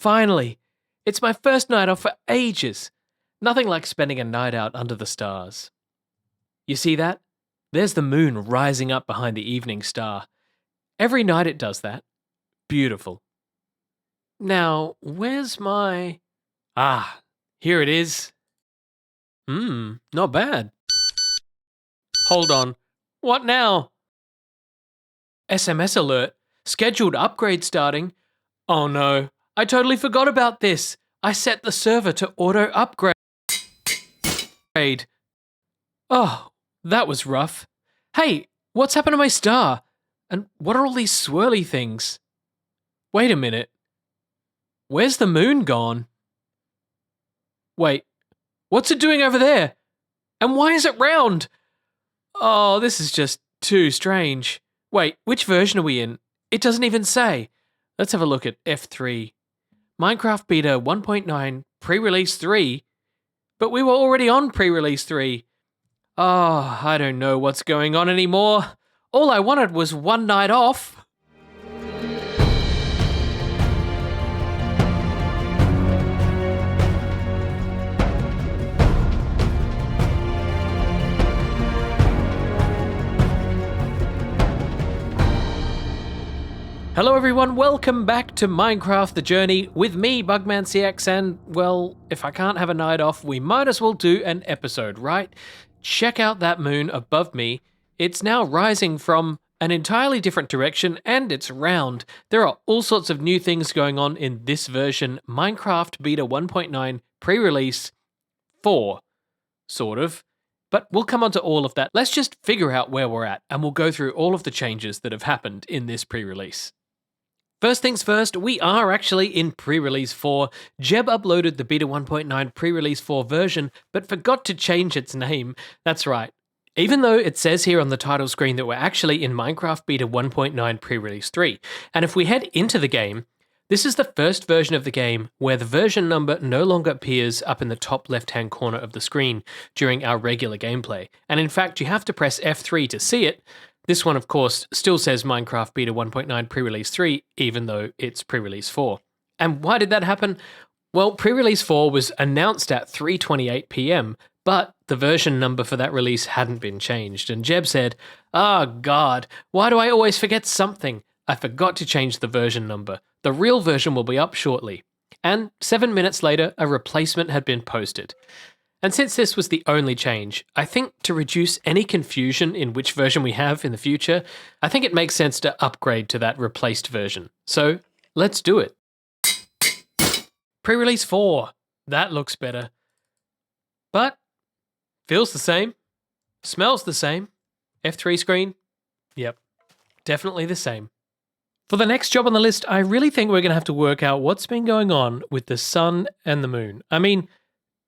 finally. It's my first night off for ages. Nothing like spending a night out under the stars. You see that? There's the moon rising up behind the evening star. Every night it does that. Beautiful. Now, where's my... Ah, here it is. Not bad. Hold on. What now? SMS alert. Scheduled upgrade starting. Oh no, I totally forgot about this. I set the server to auto upgrade. Oh, that was rough. Hey, what's happened to my star? And what are all these swirly things? Wait a minute. Where's the moon gone? Wait, what's it doing over there? And why is it round? Oh, this is just too strange. Wait, which version are we in? It doesn't even say. Let's have a look at F3. Minecraft Beta 1.9 Pre-Release 3. But we were already on Pre-Release 3. Oh, I don't know what's going on anymore. All I wanted was one night off. Hello everyone, welcome back to Minecraft The Journey with me, BugmanCX, and, well, if I can't have a night off, we might as well do an episode, right? Check out that moon above me. It's now rising from an entirely different direction, and it's round. There are all sorts of new things going on in this version, Minecraft Beta 1.9 Pre-Release 4, sort of. But we'll come on to all of that. Let's just figure out where we're at, and we'll go through all of the changes that have happened in this pre-release. First things first, we are actually in Pre-Release 4. Jeb uploaded the Beta 1.9 Pre-Release 4 version, but forgot to change its name. That's right. Even though it says here on the title screen that we're actually in Minecraft Beta 1.9 Pre-Release 3. And if we head into the game, this is the first version of the game where the version number no longer appears up in the top left-hand corner of the screen during our regular gameplay. And in fact, you have to press F3 to see it. This one, of course, still says Minecraft Beta 1.9 Pre-Release 3, even though it's Pre-Release 4. And why did that happen? Well, Pre-Release 4 was announced at 3:28 PM, but the version number for that release hadn't been changed, and Jeb said, "Oh God, why do I always forget something? I forgot to change the version number. The real version will be up shortly." And 7 minutes later, a replacement had been posted. And since this was the only change, I think to reduce any confusion in which version we have in the future, I think it makes sense to upgrade to that replaced version. So let's do it. Pre-Release 4. That looks better. But feels the same. Smells the same. F3 screen. Yep. Definitely the same. For the next job on the list, I really think we're going to have to work out what's been going on with the sun and the moon. I mean,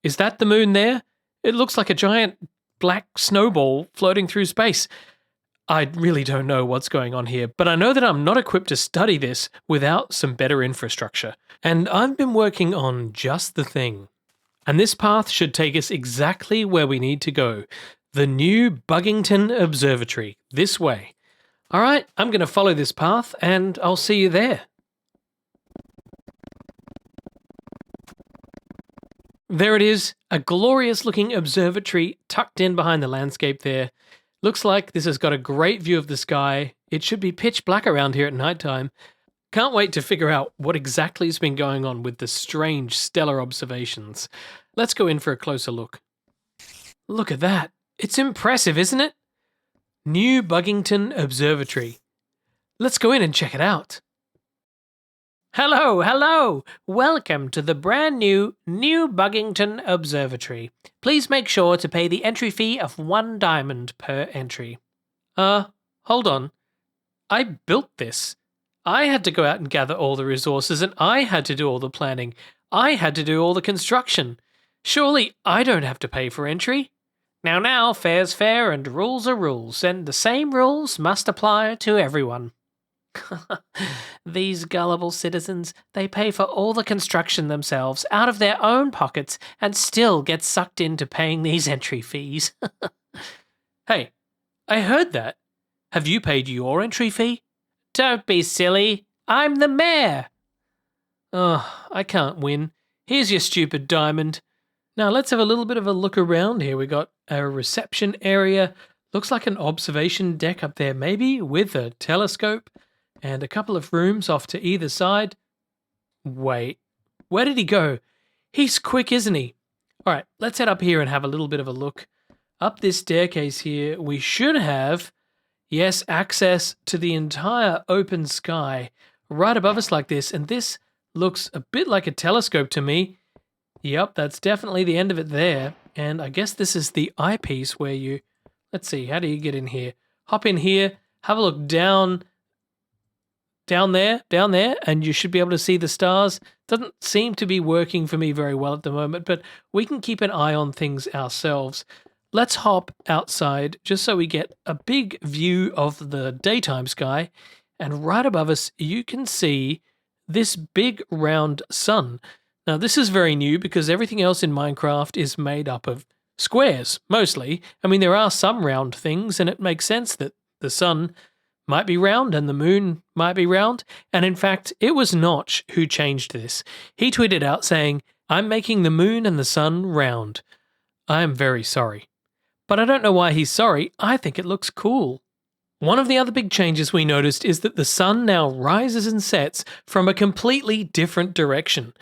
is that the moon there? It looks like a giant black snowball floating through space. I really don't know what's going on here, but I know that I'm not equipped to study this without some better infrastructure. And I've been working on just the thing. And this path should take us exactly where we need to go. The new Buggington Observatory, this way. All right, I'm going to follow this path and I'll see you there. There it is, a glorious looking observatory tucked in behind the landscape there. Looks like this has got a great view of the sky. It should be pitch black around here at nighttime. Can't wait to figure out what exactly has been going on with the strange stellar observations. Let's go in for a closer look. Look at that. It's impressive, isn't it? New Buggington Observatory. Let's go in and check it out. Hello! Welcome to the brand new Buggington Observatory. Please make sure to pay the entry fee of 1 diamond per entry. Hold on. I built this. I had to go out and gather all the resources, and I had to do all the planning. I had to do all the construction. Surely I don't have to pay for entry? Now, fair's fair and rules are rules, and the same rules must apply to everyone. These gullible citizens, they pay for all the construction themselves out of their own pockets and still get sucked into paying these entry fees. Hey, I heard that. Have you paid your entry fee? Don't be silly. I'm the mayor. I can't win. Here's your stupid diamond. Now let's have a little bit of a look around here. We got a reception area. Looks like an observation deck up there, maybe with a telescope, and a couple of rooms off to either side. Wait, where did he go? He's quick, isn't he? All right, let's head up here and have a little bit of a look. Up this staircase here, we should have, yes, access to the entire open sky right above us like this. And this looks a bit like a telescope to me. Yep, that's definitely the end of it there. And I guess this is the eyepiece where you, let's see, how do you get in here? Hop in here, have a look down there, and you should be able to see the stars. Doesn't seem to be working for me very well at the moment, but we can keep an eye on things ourselves. Let's hop outside just so we get a big view of the daytime sky. And right above us, you can see this big round sun. Now, this is very new because everything else in Minecraft is made up of squares, mostly. I mean, there are some round things, and it makes sense that the sun might be round and the moon might be round. And in fact, it was Notch who changed this. He tweeted out saying, "I'm making the moon and the sun round." I am very sorry. But I don't know why he's sorry. I think it looks cool. One of the other big changes we noticed is that the sun now rises and sets from a completely different direction.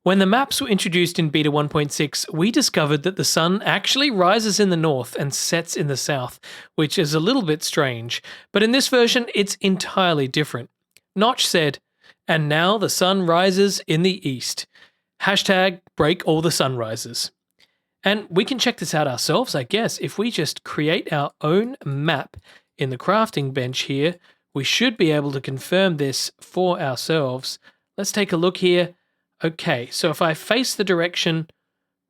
When the maps were introduced in Beta 1.6, we discovered that the sun actually rises in the north and sets in the south, which is a little bit strange. But in this version, it's entirely different. Notch said, "And now the sun rises in the east. Hashtag break all the sunrises." And we can check this out ourselves, I guess. If we just create our own map in the crafting bench here, we should be able to confirm this for ourselves. Let's take a look here. Okay, so if I face the direction,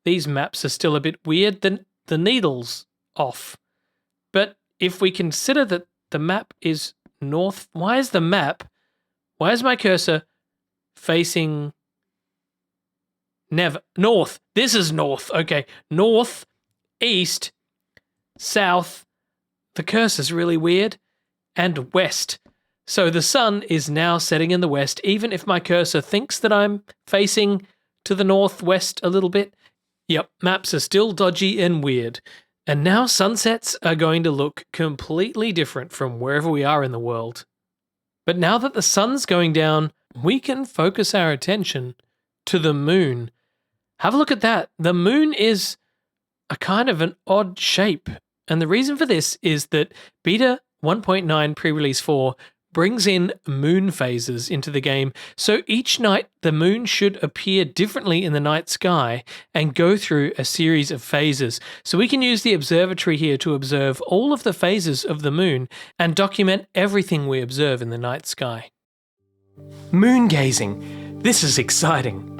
these maps are still a bit weird. The needle's off. But if we consider that the map is north, why is my cursor facing north? This is north. Okay, north, east, south. The cursor's really weird. And west. So the sun is now setting in the west, even if my cursor thinks that I'm facing to the northwest a little bit. Yep, maps are still dodgy and weird. And now sunsets are going to look completely different from wherever we are in the world. But now that the sun's going down, we can focus our attention to the moon. Have a look at that. The moon is a kind of an odd shape. And the reason for this is that Beta 1.9 Prerelease 4 brings in moon phases into the game. So each night, the moon should appear differently in the night sky and go through a series of phases. So we can use the observatory here to observe all of the phases of the moon and document everything we observe in the night sky. Moongazing. This is exciting.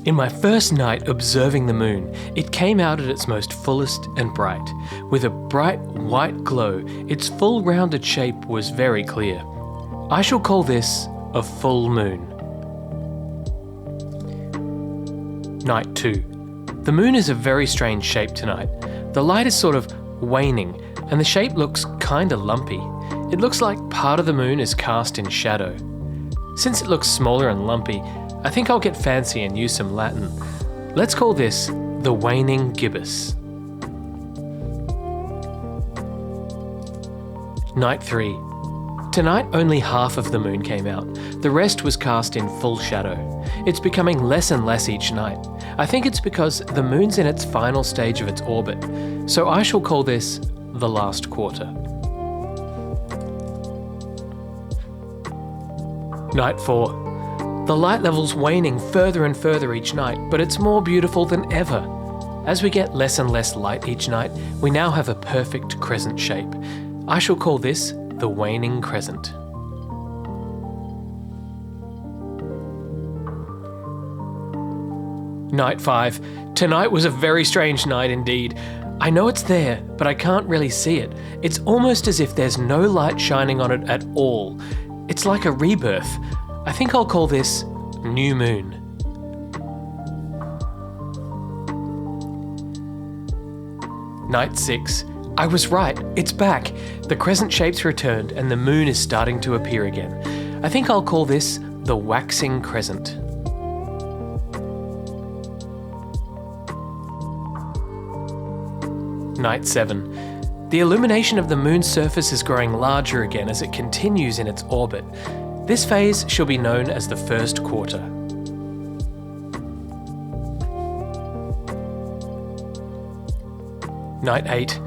In my first night observing the moon, it came out at its most fullest and bright. With a bright white glow, its full rounded shape was very clear. I shall call this a full moon. Night 2. The moon is a very strange shape tonight. The light is sort of waning, and the shape looks kinda lumpy. It looks like part of the moon is cast in shadow. Since it looks smaller and lumpy, I think I'll get fancy and use some Latin. Let's call this the waning gibbous. Night 3. Tonight only half of the moon came out. The rest was cast in full shadow. It's becoming less and less each night. I think it's because the moon's in its final stage of its orbit, so I shall call this the last quarter. Night 4. The light level's waning further and further each night, but it's more beautiful than ever. As we get less and less light each night, we now have a perfect crescent shape. I shall call this the waning crescent. Night 5. Tonight was a very strange night indeed. I know it's there, but I can't really see it. It's almost as if there's no light shining on it at all. It's like a rebirth. I think I'll call this New Moon. Night 6. I was right, it's back. The crescent shape's returned and the moon is starting to appear again. I think I'll call this the waxing crescent. Night 7. The illumination of the moon's surface is growing larger again as it continues in its orbit. This phase shall be known as the first quarter. Night 8.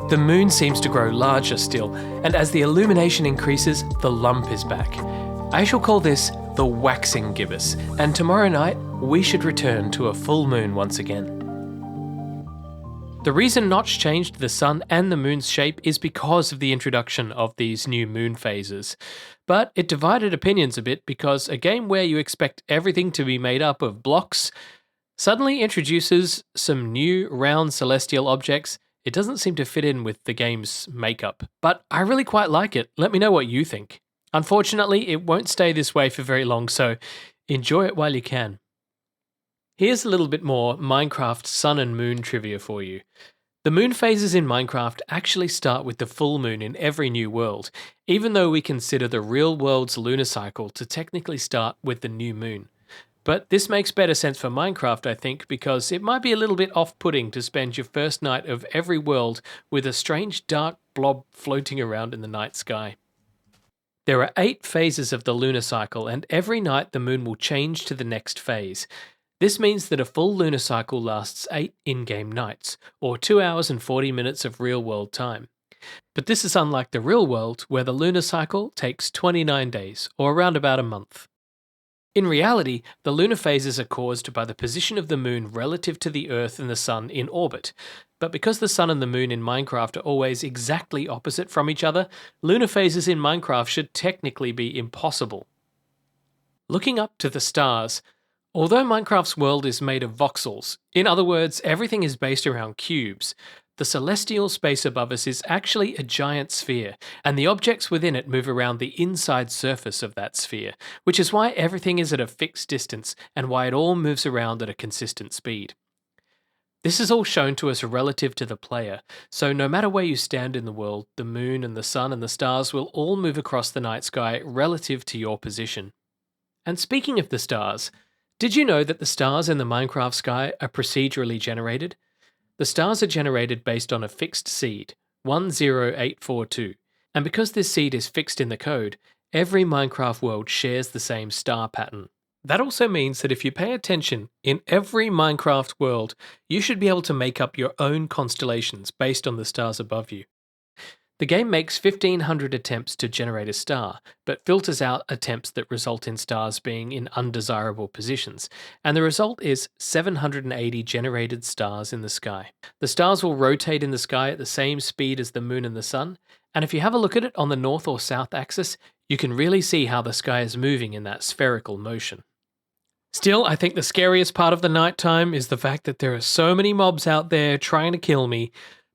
The moon seems to grow larger still, and as the illumination increases, the lump is back. I shall call this the waxing gibbous, and tomorrow night we should return to a full moon once again. The reason Notch changed the sun and the moon's shape is because of the introduction of these new moon phases. But it divided opinions a bit because a game where you expect everything to be made up of blocks suddenly introduces some new round celestial objects. It doesn't seem to fit in with the game's makeup, but I really quite like it. Let me know what you think. Unfortunately, it won't stay this way for very long, so enjoy it while you can. Here's a little bit more Minecraft sun and moon trivia for you. The moon phases in Minecraft actually start with the full moon in every new world, even though we consider the real world's lunar cycle to technically start with the new moon. But this makes better sense for Minecraft, I think, because it might be a little bit off-putting to spend your first night of every world with a strange dark blob floating around in the night sky. There are 8 phases of the lunar cycle, and every night the moon will change to the next phase. This means that a full lunar cycle lasts 8 in-game nights, or 2 hours and 40 minutes of real-world time. But this is unlike the real world, where the lunar cycle takes 29 days, or around about a month. In reality, the lunar phases are caused by the position of the moon relative to the Earth and the Sun in orbit. But because the Sun and the Moon in Minecraft are always exactly opposite from each other, lunar phases in Minecraft should technically be impossible. Looking up to the stars. Although Minecraft's world is made of voxels, in other words, everything is based around cubes, the celestial space above us is actually a giant sphere, and the objects within it move around the inside surface of that sphere, which is why everything is at a fixed distance and why it all moves around at a consistent speed. This is all shown to us relative to the player, so no matter where you stand in the world, the moon and the sun and the stars will all move across the night sky relative to your position. And speaking of the stars, did you know that the stars in the Minecraft sky are procedurally generated? The stars are generated based on a fixed seed, 10842, and because this seed is fixed in the code, every Minecraft world shares the same star pattern. That also means that if you pay attention, in every Minecraft world, you should be able to make up your own constellations based on the stars above you. The game makes 1,500 attempts to generate a star, but filters out attempts that result in stars being in undesirable positions, and the result is 780 generated stars in the sky. The stars will rotate in the sky at the same speed as the moon and the sun, and if you have a look at it on the north or south axis, you can really see how the sky is moving in that spherical motion. Still, I think the scariest part of the nighttime is the fact that there are so many mobs out there trying to kill me.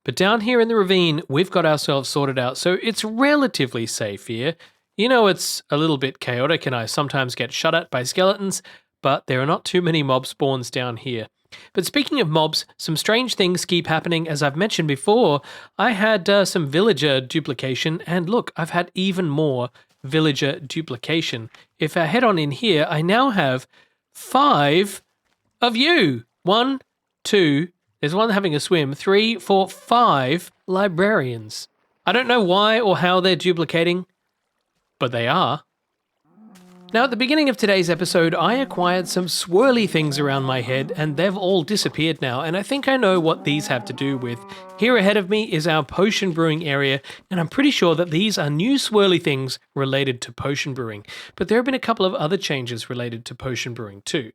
But down here in the ravine, we've got ourselves sorted out, so it's relatively safe here. You know, it's a little bit chaotic and I sometimes get shot at by skeletons, but there are not too many mob spawns down here. But speaking of mobs, some strange things keep happening. As I've mentioned before, I had some villager duplication, and look, I've had even more villager duplication. If I head on in here, I now have 5 of you. 1, 2, there's one having a swim, 3, 4, 5 librarians. I don't know why or how they're duplicating, but they are. Now, at the beginning of today's episode, I acquired some swirly things around my head, and they've all disappeared now, and I think I know what these have to do with. Here ahead of me is our potion brewing area, and I'm pretty sure that these are new swirly things related to potion brewing, but there have been a couple of other changes related to potion brewing too.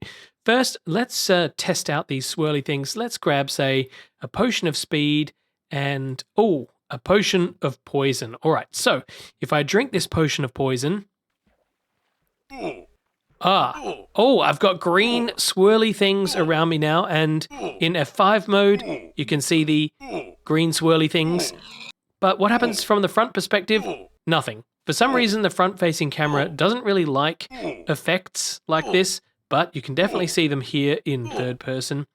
First, let's test out these swirly things. Let's grab, say, a potion of speed and, a potion of poison. All right, so if I drink this potion of poison... I've got green swirly things around me now, and in F5 mode, you can see the green swirly things. But what happens from the front perspective? Nothing. For some reason, the front-facing camera doesn't really like effects like this, but you can definitely see them here in third person.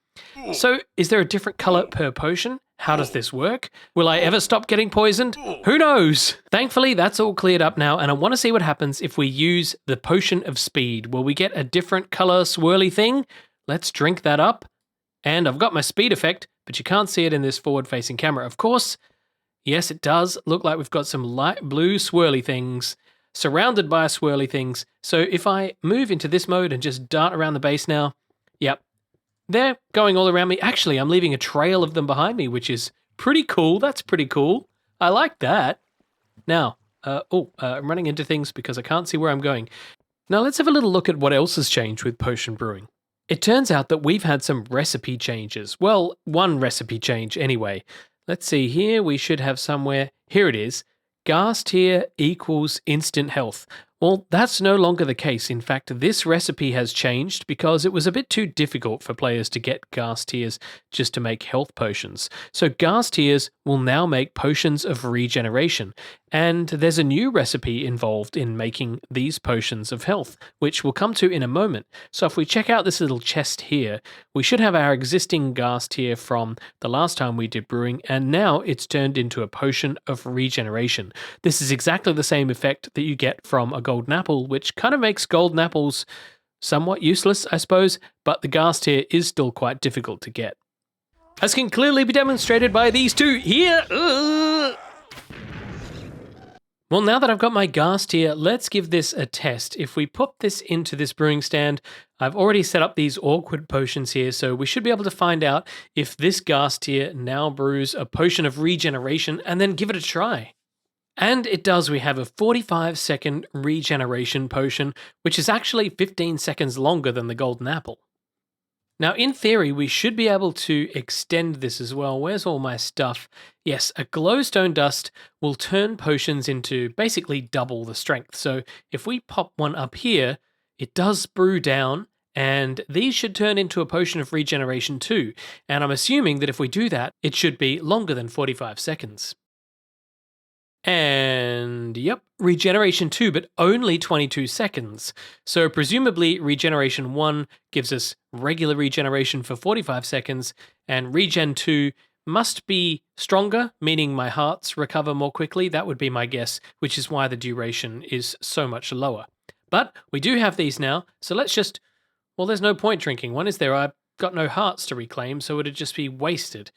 So, is there a different color per potion? How does this work? Will I ever stop getting poisoned? Who knows? Thankfully, that's all cleared up now, and I want to see what happens if we use the potion of speed. Will we get a different color swirly thing? Let's drink that up. And I've got my speed effect, but you can't see it in this forward-facing camera. Of course, yes, it does look like we've got some light blue swirly things surrounded by swirly things. So if I move into this mode and just dart around the base now, yep, they're going all around me. Actually, I'm leaving a trail of them behind me, which is pretty cool. That's pretty cool. I like that. Now, I'm running into things because I can't see where I'm going. Now let's have a little look at what else has changed with potion brewing. It turns out that we've had some recipe changes. Well, one recipe change anyway. Let's see here, we should have somewhere, here it is, gas tier equals instant health. Well, that's no longer the case. In fact, this recipe has changed because it was a bit too difficult for players to get gas tiers just to make health potions. So gas tiers will now make potions of regeneration. And there's a new recipe involved in making these potions of health, which we'll come to in a moment. So if we check out this little chest here, we should have our existing gas tier from the last time we did brewing, and now it's turned into a potion of regeneration. This is exactly the same effect that you get from a golden apple, which kind of makes golden apples somewhat useless, I suppose, but the gas tier is still quite difficult to get. As can clearly be demonstrated by these two here. Well, now that I've got my gas tier, let's give this a test. If we put this into this brewing stand, I've already set up these awkward potions here, so we should be able to find out if this gas tier now brews a potion of regeneration and then give it a try. And it does. We have a 45-second regeneration potion, which is actually 15 seconds longer than the golden apple. Now, in theory, we should be able to extend this as well. Where's all my stuff? Yes, a glowstone dust will turn potions into basically double the strength. So if we pop one up here, it does brew down, and these should turn into a potion of regeneration too. And I'm assuming that if we do that, it should be longer than 45 seconds. And yep, regeneration 2, but only 22 seconds. So presumably regeneration 1 gives us regular regeneration for 45 seconds, and regen 2 must be stronger, meaning my hearts recover more quickly. That would be my guess, which is why the duration is so much lower. But we do have these now, so let's just, well, there's no point drinking one, is there? I've got no hearts to reclaim, so it'd just be wasted.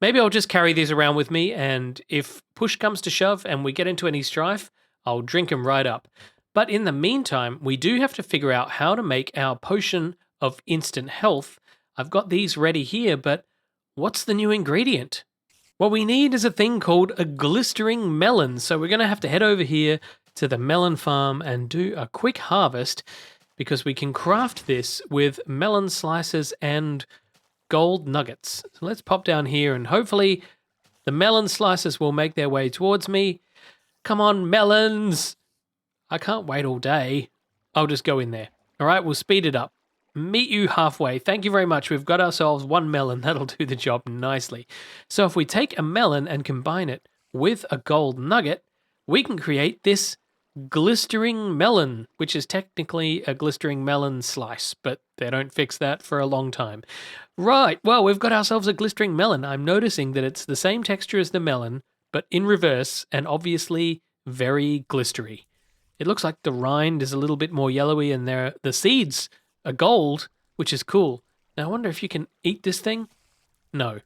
Maybe I'll just carry these around with me, and if push comes to shove and we get into any strife, I'll drink them right up. But in the meantime, we do have to figure out how to make our potion of instant health. I've got these ready here, but what's the new ingredient? What we need is a thing called a glistering melon. So we're going to have to head over here to the melon farm and do a quick harvest, because we can craft this with melon slices and gold nuggets. So let's pop down here, and hopefully the melon slices will make their way towards me. Come on, melons! I can't wait all day. I'll just go in there. All right, we'll speed it up. Meet you halfway. Thank you very much. We've got ourselves one melon. That'll do the job nicely. So if we take a melon and combine it with a gold nugget, we can create this glistering melon, which is technically a glistering melon slice, but they don't fix that for a long time. Right, well, we've got ourselves a glistering melon. I'm noticing that it's the same texture as the melon, but in reverse, and obviously very glistery. It looks like the rind is a little bit more yellowy, and the seeds are gold, which is cool. Now, I wonder if you can eat this thing? No.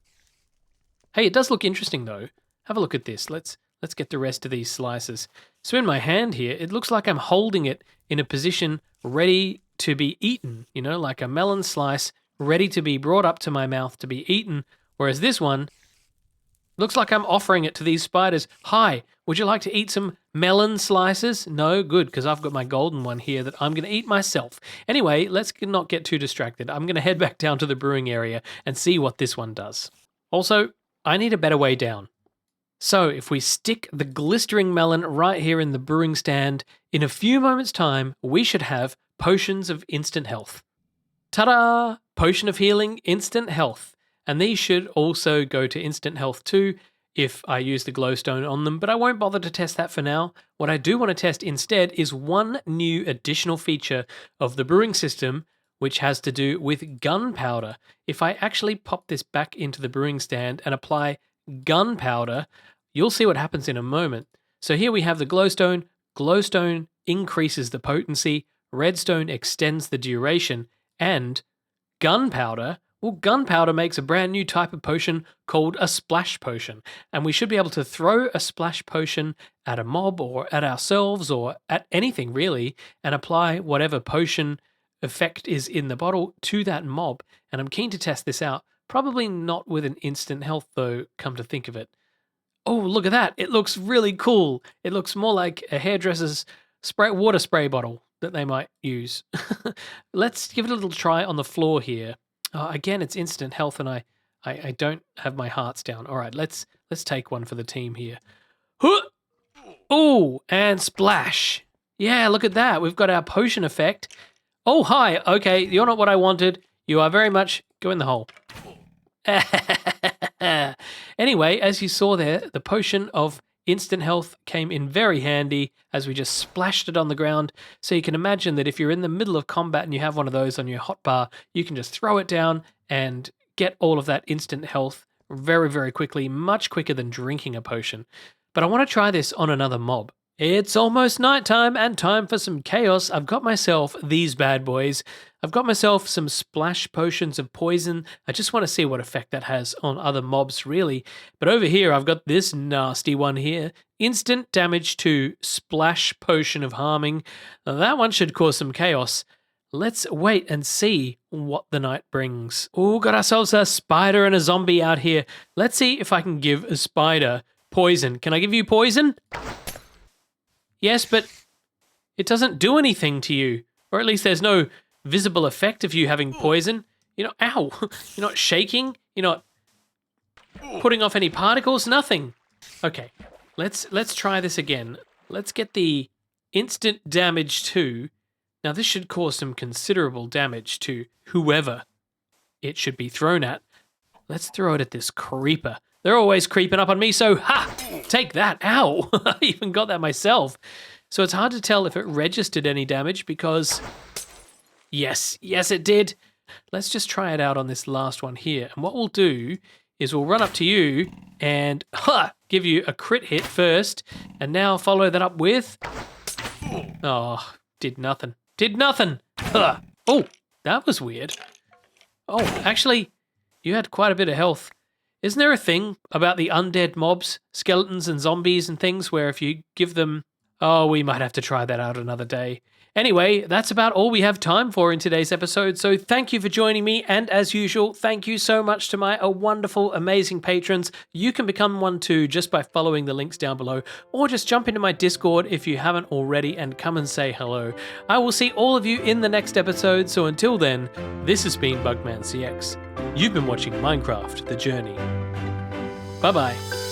Hey, it does look interesting, though. Have a look at this. Let's get the rest of these slices. So in my hand here, it looks like I'm holding it in a position ready to be eaten, you know, like a melon slice ready to be brought up to my mouth to be eaten, whereas this one looks like I'm offering it to these spiders. Hi, would you like to eat some melon slices? No? Good, because I've got my golden one here that I'm going to eat myself. Anyway, let's not get too distracted. I'm going to head back down to the brewing area and see what this one does. Also, I need a better way down. So if we stick the glistering melon right here in the brewing stand, in a few moments' time, we should have potions of instant health. Ta-da! Potion of healing, instant health. And these should also go to instant health too if I use the glowstone on them, but I won't bother to test that for now. What I do want to test instead is one new additional feature of the brewing system, which has to do with gunpowder. If I actually pop this back into the brewing stand and apply gunpowder, you'll see what happens in a moment. So here we have the glowstone. Glowstone increases the potency, redstone extends the duration, and gunpowder, Well, gunpowder makes a brand new type of potion called a splash potion, and we should be able to throw a splash potion at a mob or at ourselves or at anything really, and apply whatever potion effect is in the bottle to that mob. And I'm keen to test this out. Probably not with an instant health though, come to think of it. Oh, look at that. It looks really cool. It looks more like a hairdresser's water spray bottle that they might use. Let's give it a little try on the floor here. Again, it's instant health, and I don't have my hearts down. All right, let's take one for the team here. Oh, and splash. Yeah, look at that. We've got our potion effect. Oh, hi. Okay, you're not what I wanted. You are very much... Go in the hole. Anyway, as you saw there, the potion of instant health came in very handy as we just splashed it on the ground. So you can imagine that if you're in the middle of combat and you have one of those on your hotbar, you can just throw it down and get all of that instant health very, very quickly, much quicker than drinking a potion. But I want to try this on another mob. It's almost nighttime and time for some chaos. I've got myself these bad boys. I've got myself some splash potions of poison. I just want to see what effect that has on other mobs, really. But over here, I've got this nasty one here. Instant damage to splash potion of harming. Now, that one should cause some chaos. Let's wait and see what the night brings. Oh, got ourselves a spider and a zombie out here. Let's see if I can give a spider poison. Can I give you poison? Yes, but it doesn't do anything to you. Or at least there's no visible effect of you having poison. You're not, ow, you're not shaking. You're not putting off any particles, nothing. Okay, let's try this again. Let's get the instant damage to. Now this should cause some considerable damage to whoever it should be thrown at. Let's throw it at this creeper. They're always creeping up on me, so ha! Take that. Ow! I even got that myself. So it's hard to tell if it registered any damage because... Yes, it did. Let's just try it out on this last one here. And what we'll do is we'll run up to you and give you a crit hit first. And now follow that up with... Oh, did nothing. Did nothing! Oh, that was weird. Oh, actually, you had quite a bit of health. Isn't there a thing about the undead mobs, skeletons and zombies and things where if you give them... Oh, we might have to try that out another day. Anyway, that's about all we have time for in today's episode, so thank you for joining me, and as usual, thank you so much to my wonderful, amazing patrons. You can become one too just by following the links down below, or just jump into my Discord if you haven't already and come and say hello. I will see all of you in the next episode, so until then, this has been BugmanCX. You've been watching Minecraft: The Journey. Bye-bye.